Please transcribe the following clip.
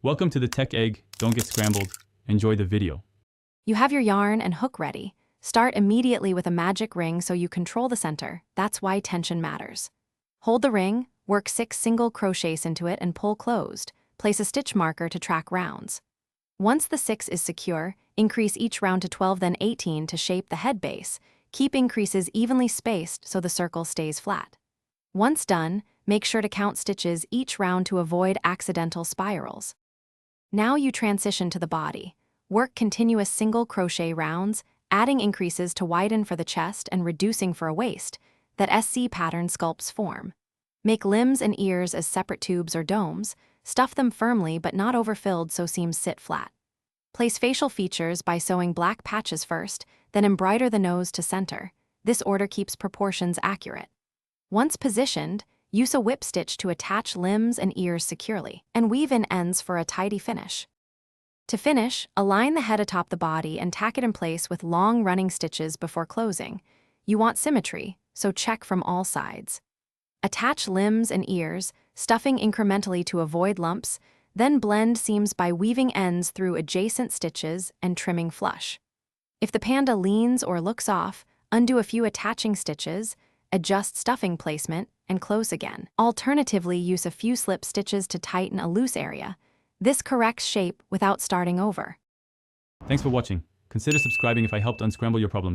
Welcome to the Tech Egg. Don't get scrambled. Enjoy the video. You have your yarn and hook ready. Start immediately with a magic ring so you control the center. That's why tension matters. Hold the ring, work 6 single crochets into it and pull closed. Place a stitch marker to track rounds. Once the 6 is secure, increase each round to 12 then 18 to shape the head base. Keep increases evenly spaced so the circle stays flat. Once done, make sure to count stitches each round to avoid accidental spirals. Now you transition to the body. Work continuous single crochet rounds, adding increases to widen for the chest and reducing for a waist. That SC pattern sculpts form. Make limbs and ears as separate tubes or domes. Stuff them firmly but not overfilled so seams sit flat. Place facial features by sewing black patches first, then embroider the nose to center. This order keeps proportions accurate. Once positioned, use a whip stitch to attach limbs and ears securely, and weave in ends for a tidy finish. To finish, align the head atop the body and tack it in place with long running stitches before closing. You want symmetry, so check from all sides. Attach limbs and ears, stuffing incrementally to avoid lumps, then blend seams by weaving ends through adjacent stitches and trimming flush. If the panda leans or looks off, undo a few attaching stitches, adjust stuffing placement, and close again. Alternatively, use a few slip stitches to tighten a loose area. This corrects shape without starting over. Thanks for watching. Consider subscribing if I helped unscramble your problems.